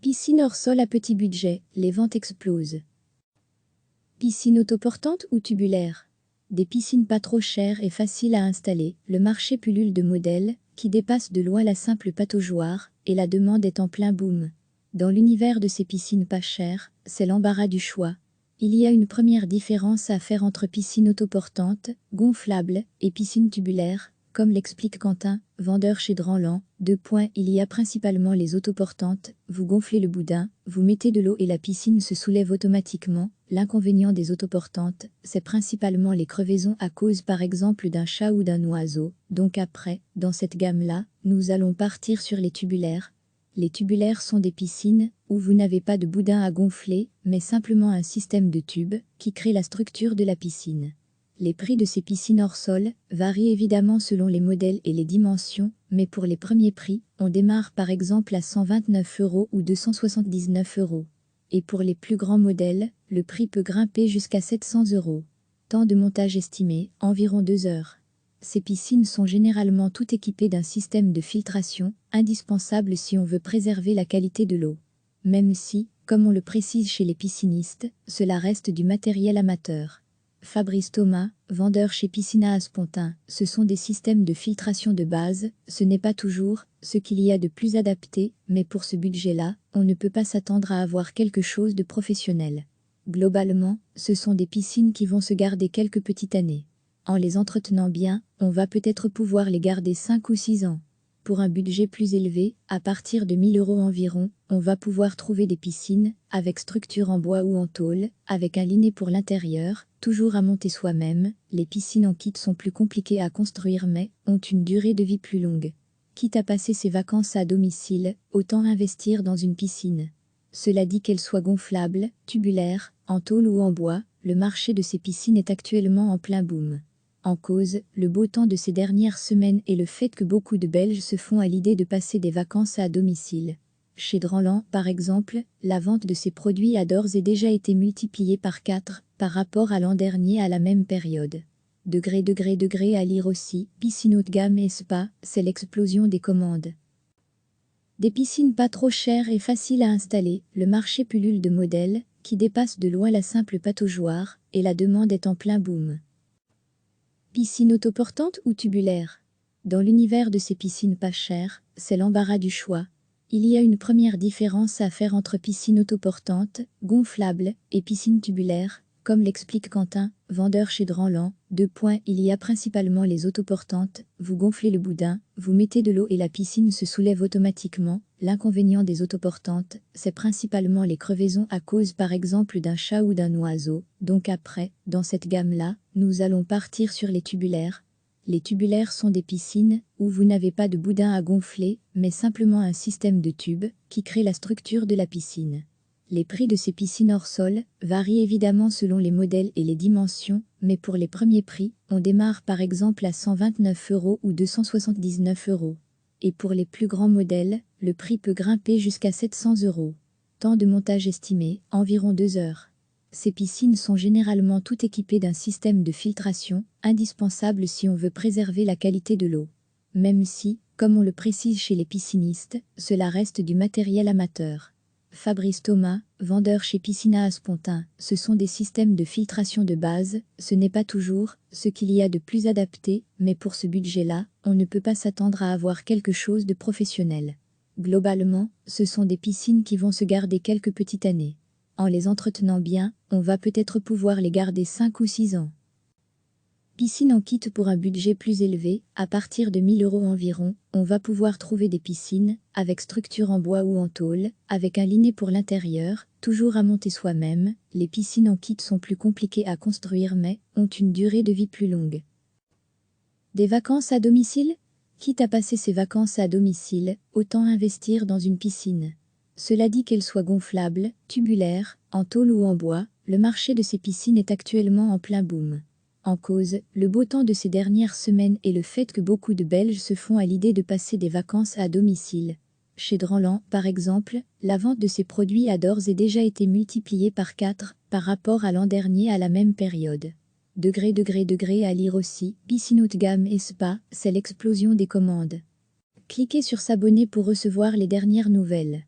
Piscine hors sol à petit budget, les ventes explosent. Piscine autoportante ou tubulaire? Des piscines pas trop chères et faciles à installer, le marché pullule de modèles, qui dépassent de loin la simple pataugeoire, et la demande est en plein boom. Dans l'univers de ces piscines pas chères, c'est l'embarras du choix. Il y a une première différence à faire entre piscine autoportante, gonflable, et piscine tubulaire, comme l'explique Quentin, vendeur chez Dranlan. Il y a principalement les autoportantes, vous gonflez le boudin, vous mettez de l'eau et la piscine se soulève automatiquement. L'inconvénient des autoportantes, c'est principalement les crevaisons à cause par exemple d'un chat ou d'un oiseau. Donc après, dans cette gamme-là, nous allons partir sur les tubulaires. Les tubulaires sont des piscines où vous n'avez pas de boudin à gonfler, mais simplement un système de tubes qui crée la structure de la piscine. Les prix de ces piscines hors sol varient évidemment selon les modèles et les dimensions, mais pour les premiers prix, on démarre par exemple à 129 € ou 279 €. Et pour les plus grands modèles, le prix peut grimper jusqu'à 700 €. Temps de montage estimé, environ 2 heures. Ces piscines sont généralement toutes équipées d'un système de filtration, indispensable si on veut préserver la qualité de l'eau. Même si, comme on le précise chez les piscinistes, cela reste du matériel amateur. Fabrice Thomas, vendeur chez Piscina à Spontin, ce sont des systèmes de filtration de base, ce n'est pas toujours ce qu'il y a de plus adapté, mais pour ce budget-là, on ne peut pas s'attendre à avoir quelque chose de professionnel. Globalement, ce sont des piscines qui vont se garder quelques petites années. En les entretenant bien, on va peut-être pouvoir les garder 5 ou 6 ans. Pour un budget plus élevé, à partir de 1000 € environ, on va pouvoir trouver des piscines, avec structure en bois ou en tôle, avec un liné pour l'intérieur, toujours à monter soi-même. Les piscines en kit sont plus compliquées à construire mais ont une durée de vie plus longue. Quitte à passer ses vacances à domicile, autant investir dans une piscine. Cela dit qu'elle soit gonflable, tubulaire, en tôle ou en bois, le marché de ces piscines est actuellement en plein boom. En cause, le beau temps de ces dernières semaines et le fait que beaucoup de Belges se font à l'idée de passer des vacances à domicile. Chez Dranlan, par exemple, la vente de ces produits a d'ores et déjà été multipliée par 4 par rapport à l'an dernier à la même période. Degré à lire aussi, piscine haut de gamme et spa, c'est l'explosion des commandes. Des piscines pas trop chères et faciles à installer, le marché pullule de modèles, qui dépasse de loin la simple pataugeoire, et la demande est en plein boom. Piscine autoportante ou tubulaire? Dans l'univers de ces piscines pas chères, c'est l'embarras du choix. Il y a une première différence à faire entre piscine autoportante, gonflable, et piscine tubulaire, comme l'explique Quentin, vendeur chez Dranlan. Il y a principalement les autoportantes, vous gonflez le boudin, vous mettez de l'eau et la piscine se soulève automatiquement. L'inconvénient des autoportantes, c'est principalement les crevaisons à cause par exemple d'un chat ou d'un oiseau. Donc après, dans cette gamme-là, nous allons partir sur les tubulaires. Les tubulaires sont des piscines où vous n'avez pas de boudin à gonfler, mais simplement un système de tubes qui crée la structure de la piscine. Les prix de ces piscines hors sol varient évidemment selon les modèles et les dimensions, mais pour les premiers prix, on démarre par exemple à 129 € ou 279 €. Et pour les plus grands modèles, le prix peut grimper jusqu'à 700 €. Temps de montage estimé, environ 2 heures. Ces piscines sont généralement toutes équipées d'un système de filtration, indispensable si on veut préserver la qualité de l'eau. Même si, comme on le précise chez les piscinistes, cela reste du matériel amateur. Fabrice Thomas, vendeur chez Piscina à Spontin, ce sont des systèmes de filtration de base, ce n'est pas toujours ce qu'il y a de plus adapté, mais pour ce budget-là, on ne peut pas s'attendre à avoir quelque chose de professionnel. Globalement, ce sont des piscines qui vont se garder quelques petites années. En les entretenant bien, on va peut-être pouvoir les garder 5 ou 6 ans. Piscine en kit pour un budget plus élevé, à partir de 1000 € environ, on va pouvoir trouver des piscines, avec structure en bois ou en tôle, avec un liné pour l'intérieur, toujours à monter soi-même. Les piscines en kit sont plus compliquées à construire mais ont une durée de vie plus longue. Des vacances à domicile? Quitte à passer ses vacances à domicile, autant investir dans une piscine. Cela dit qu'elle soit gonflable, tubulaire, en tôle ou en bois, le marché de ces piscines est actuellement en plein boom. En cause, le beau temps de ces dernières semaines et le fait que beaucoup de Belges se font à l'idée de passer des vacances à domicile. Chez Dranlan, par exemple, la vente de ces produits a d'ores et déjà été multipliée par 4 par rapport à l'an dernier à la même période. Degré à lire aussi, piscine haut de gamme et spa, c'est l'explosion des commandes. Cliquez sur s'abonner pour recevoir les dernières nouvelles.